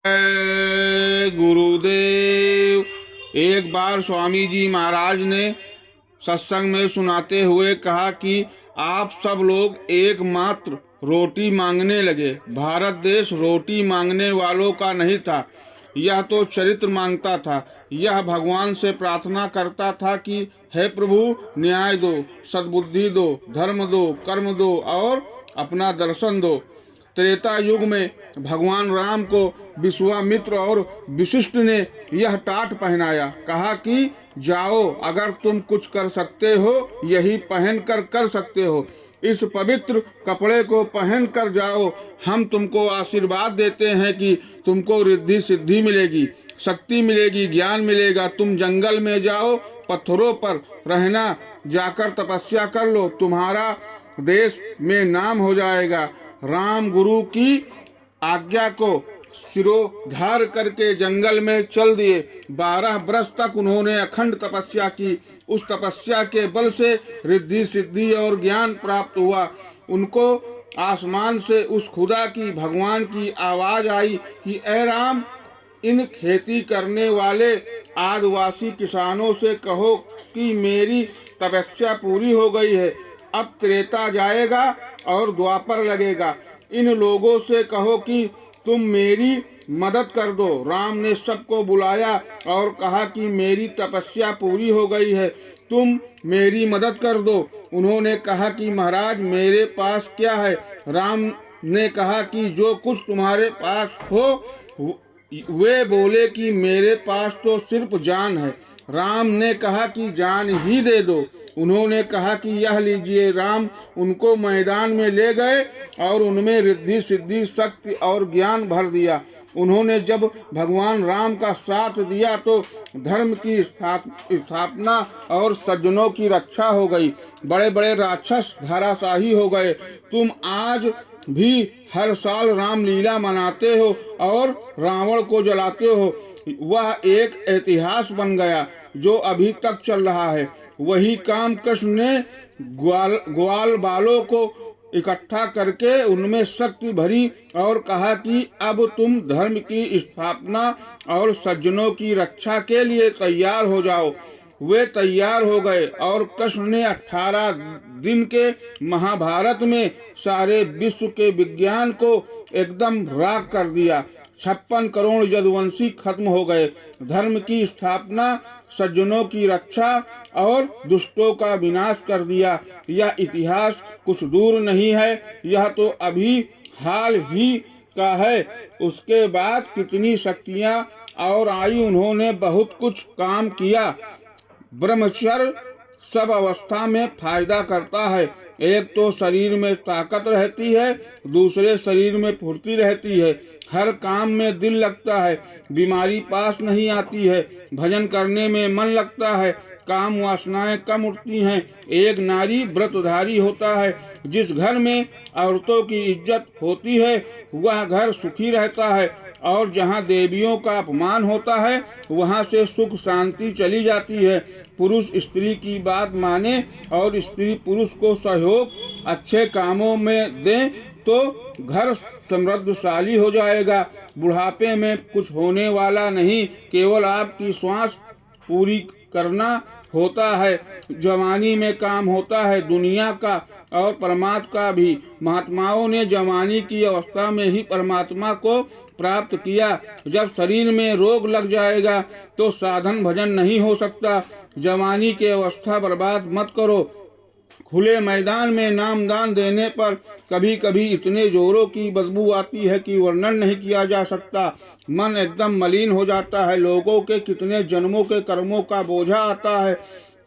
जय गुरुदेव। एक बार स्वामी जी महाराज ने सत्संग में सुनाते हुए कहा कि आप सब लोग एकमात्र रोटी मांगने लगे। भारत देश रोटी मांगने वालों का नहीं था, यह तो चरित्र मांगता था। यह भगवान से प्रार्थना करता था कि हे प्रभु, न्याय दो, सद्बुद्धि दो, धर्म दो, कर्म दो और अपना दर्शन दो। त्रेता युग में भगवान राम को विश्वामित्र और वशिष्ठ ने यह टाट पहनाया। कहा कि जाओ, अगर तुम कुछ कर सकते हो यही पहन कर सकते हो। इस पवित्र कपड़े को पहन कर जाओ। हम तुमको आशीर्वाद देते हैं कि तुमको रिद्धि सिद्धि मिलेगी, शक्ति मिलेगी, ज्ञान मिलेगा। तुम जंगल में जाओ, पत्थरों पर रहना, जाकर तपस्या कर लो, तुम्हारा देश में नाम हो जाएगा। राम गुरु की आज्ञा को सिरोधार करके जंगल में चल दिए। 12 वर्ष तक उन्होंने अखंड तपस्या की। उस तपस्या के बल से रिद्धि सिद्धि और ज्ञान प्राप्त हुआ। उनको आसमान से उस खुदा की, भगवान की आवाज आई कि ऐ राम, इन खेती करने वाले आदिवासी किसानों से कहो कि मेरी तपस्या पूरी हो गई है, अब त्रेता जाएगा और द्वापर लगेगा। इन लोगों से कहो कि तुम मेरी मदद कर दो। राम ने सबको बुलाया और कहा कि मेरी तपस्या पूरी हो गई है, तुम मेरी मदद कर दो। उन्होंने कहा कि महाराज, मेरे पास क्या है? राम ने कहा कि जो कुछ तुम्हारे पास हो। वे बोले कि मेरे पास तो सिर्फ जान है। राम ने कहा कि जान ही दे दो। उन्होंने कहा कि यह लीजिए। राम उनको मैदान में ले गए और उनमें रिद्धि सिद्धि, शक्ति और ज्ञान भर दिया। उन्होंने जब भगवान राम का साथ दिया तो धर्म की स्थापना और सज्जनों की रक्षा हो गई। बड़े बड़े राक्षस धराशाही हो गए। तुम आज भी हर साल रामलीला मनाते हो और रावण को जलाते हो। वह एक इतिहास बन गया जो अभी तक चल रहा है। वही काम कृष्ण ने ग्वाल बालों को इकट्ठा करके उनमें शक्ति भरी और कहा कि अब तुम धर्म की स्थापना और सज्जनों की रक्षा के लिए तैयार हो जाओ। वे तैयार हो गए और कृष्ण ने 18 दिन के महाभारत में सारे विश्व के विज्ञान को एकदम राख कर दिया। 56 करोड़ यदुवंशी खत्म हो गए। धर्म की स्थापना, सज्जनों की रक्षा और दुष्टों का विनाश कर दिया। यह इतिहास कुछ दूर नहीं है, यह तो अभी हाल ही का है। उसके बाद कितनी शक्तियां और आई। उन्होंने बहुत कुछ काम किया। ब्रह्मचर्य सब अवस्था में फायदा करता है। एक तो शरीर में ताकत रहती है, दूसरे शरीर में फुर्ती रहती है, हर काम में दिल लगता है, बीमारी पास नहीं आती है, भजन करने में मन लगता है, काम वासनाएं कम उठती हैं। एक नारी व्रतधारी होता है। जिस घर में औरतों की इज्जत होती है वह घर सुखी रहता है, और जहाँ देवियों का अपमान होता है वहाँ से सुख शांति चली जाती है। पुरुष स्त्री की बात माने और स्त्री पुरुष को सहयोग अच्छे कामों में दें तो घर समृद्धशाली हो जाएगा। बुढ़ापे में कुछ होने वाला नहीं, केवल आपकी श्वास पूरी करना होता है। जवानी में काम होता है दुनिया का और परमात्मा का भी। महात्माओं ने जवानी की अवस्था में ही परमात्मा को प्राप्त किया। जब शरीर में रोग लग जाएगा तो साधन भजन नहीं हो सकता। जवानी की अवस्था बर्बाद मत करो। खुले मैदान में नामदान देने पर कभी कभी इतने जोरों की बदबू आती है कि वर्णन नहीं किया जा सकता। मन एकदम मलिन हो जाता है। लोगों के कितने जन्मों के कर्मों का बोझा आता है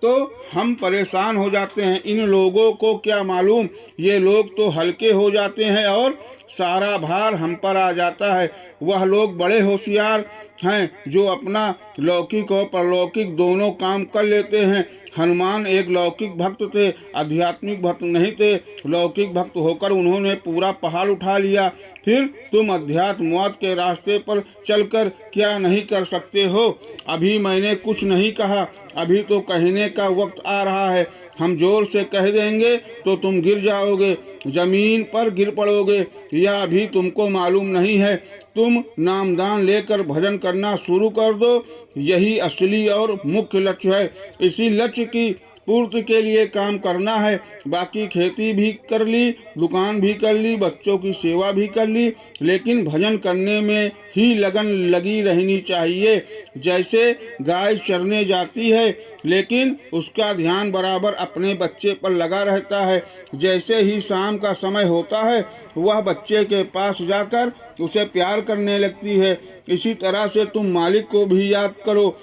तो हम परेशान हो जाते हैं। इन लोगों को क्या मालूम, ये लोग तो हल्के हो जाते हैं और सारा भार हम पर आ जाता है। वह लोग बड़े होशियार हैं जो अपना लौकिक और परलौकिक दोनों काम कर लेते हैं। हनुमान एक लौकिक भक्त थे, आध्यात्मिक भक्त नहीं थे। लौकिक भक्त होकर उन्होंने पूरा पहाड़ उठा लिया। फिर तुम अध्यात्मवाद के रास्ते पर चलकर क्या नहीं कर सकते हो? अभी मैंने कुछ नहीं कहा, अभी तो कहने का वक्त आ रहा है। हम जोर से कह देंगे तो तुम गिर जाओगे, जमीन पर गिर पड़ोगे। या अभी तुमको मालूम नहीं है? तुम नामदान लेकर भजन करना शुरू कर दो। यही असली और मुख्य लक्ष्य है। इसी लक्ष्य की पूर्ति के लिए काम करना है। बाकी खेती भी कर ली, दुकान भी कर ली, बच्चों की सेवा भी कर ली, लेकिन भजन करने में ही लगन लगी रहनी चाहिए। जैसे गाय चरने जाती है लेकिन उसका ध्यान बराबर अपने बच्चे पर लगा रहता है, जैसे ही शाम का समय होता है वह बच्चे के पास जाकर उसे प्यार करने लगती है। इसी तरह से तुम मालिक को भी याद करो।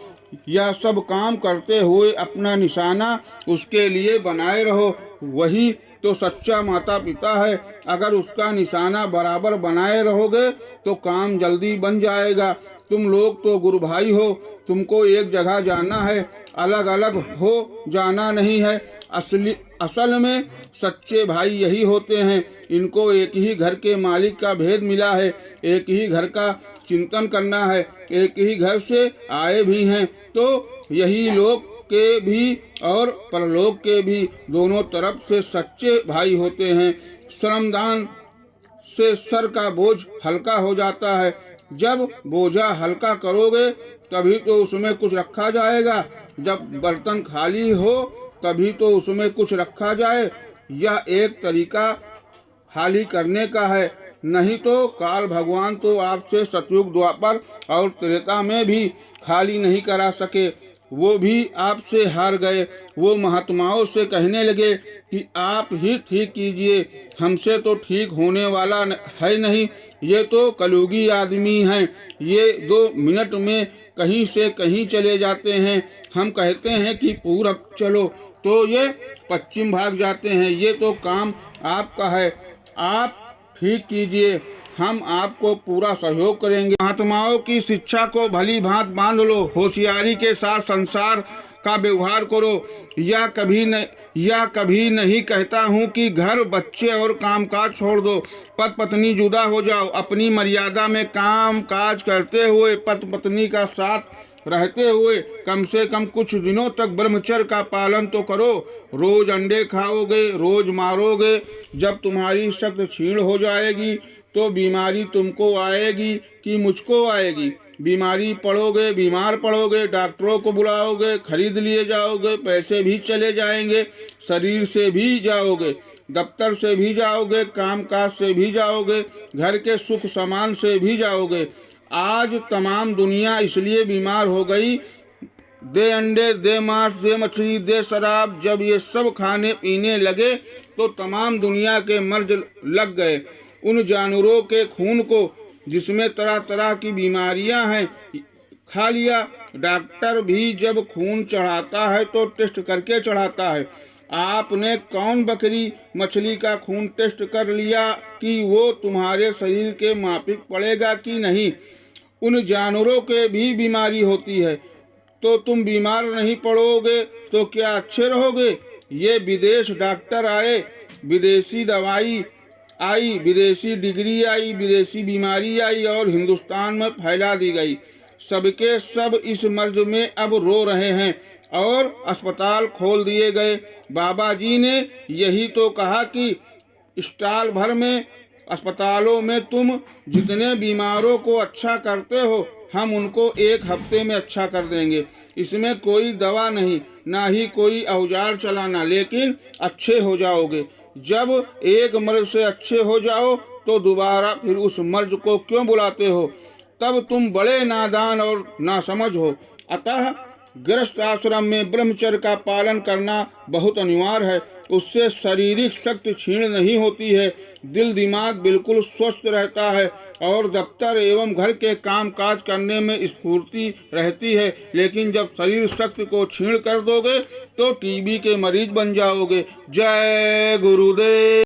यह सब काम करते हुए अपना निशाना उसके लिए बनाए रहो। वही तो सच्चा माता पिता है। अगर उसका निशाना बराबर बनाए रहोगे तो काम जल्दी बन जाएगा। तुम लोग तो गुरु भाई हो, तुमको एक जगह जाना है, अलग अलग हो जाना नहीं है। असल में सच्चे भाई यही होते हैं। इनको एक ही घर के मालिक का भेद मिला है, एक ही घर का चिंतन करना है, एक ही घर से आए भी हैं। तो यही लोग के भी और परलोक के भी दोनों तरफ से सच्चे भाई होते हैं। श्रमदान से सर का बोझ हल्का हो जाता है। जब बोझा हल्का करोगे तभी तो उसमें कुछ रखा जाएगा। जब बर्तन खाली हो तभी तो उसमें कुछ रखा जाए। यह एक तरीका खाली करने का है। नहीं तो काल भगवान तो आपसे सतयुग, द्वापर और त्रेता में भी खाली नहीं करा सके। वो भी आपसे हार गए। वो महात्माओं से कहने लगे कि आप ही ठीक कीजिए, हमसे तो ठीक होने वाला है नहीं। ये तो कलयुगी आदमी हैं। ये 2 मिनट में कहीं से कहीं चले जाते हैं। हम कहते हैं कि पूरब चलो तो ये पश्चिम भाग जाते हैं। ये तो काम आपका है, आप ठीक कीजिए, हम आपको पूरा सहयोग करेंगे। महात्माओं की शिक्षा को भली भांति बांध लो। होशियारी के साथ संसार का व्यवहार करो। या कभी नहीं कहता हूँ कि घर, बच्चे और कामकाज छोड़ दो। पति पत्नी जुदा हो जाओ। अपनी मर्यादा में काम काज करते हुए, पति पत्नी का साथ रहते हुए कम से कम कुछ दिनों तक ब्रह्मचर्य का पालन तो करो। रोज अंडे खाओगे, रोज मारोगे। जब तुम्हारी शक्ति क्षीण हो जाएगी तो बीमारी तुमको आएगी कि मुझको आएगी। बीमार पड़ोगे, डॉक्टरों को बुलाओगे, खरीद लिए जाओगे, पैसे भी चले जाएंगे, शरीर से भी जाओगे, दफ्तर से भी जाओगे, कामकाज से भी जाओगे, घर के सुख सामान से भी जाओगे। आज तमाम दुनिया इसलिए बीमार हो गई। दे अंडे, दे मांस, दे मछली, दे शराब। जब ये सब खाने पीने लगे तो तमाम दुनिया के मर्ज लग गए। उन जानवरों के खून को जिसमें तरह तरह की बीमारियां हैं खा लिया। डॉक्टर भी जब खून चढ़ाता है तो टेस्ट करके चढ़ाता है। आपने कौन बकरी मछली का खून टेस्ट कर लिया कि वो तुम्हारे शरीर के माफिक पड़ेगा कि नहीं? उन जानवरों के भी बीमारी होती है, तो तुम बीमार नहीं पड़ोगे तो क्या अच्छे रहोगे? ये विदेश डॉक्टर आए, विदेशी दवाई आई, विदेशी डिग्री आई, विदेशी बीमारी आई और हिंदुस्तान में फैला दी गई। सबके सब इस मर्ज में अब रो रहे हैं और अस्पताल खोल दिए गए। बाबा जी ने यही तो कहा कि स्टाल भर में अस्पतालों में तुम जितने बीमारों को अच्छा करते हो, हम उनको 1 हफ्ते में अच्छा कर देंगे। इसमें कोई दवा नहीं, ना ही कोई औजार चलाना, लेकिन अच्छे हो जाओगे। जब एक मर्ज से अच्छे हो जाओ तो दोबारा फिर उस मर्ज को क्यों बुलाते हो? तब तुम बड़े नादान और नासमझ हो। अतः गृहस्थ आश्रम में ब्रह्मचर्य का पालन करना बहुत अनिवार्य है। उससे शारीरिक शक्ति क्षीण नहीं होती है, दिल दिमाग बिल्कुल स्वस्थ रहता है और दफ्तर एवं घर के काम काज करने में स्फूर्ति रहती है। लेकिन जब शरीर शक्ति को क्षीण कर दोगे तो टीबी के मरीज बन जाओगे। जय गुरुदेव।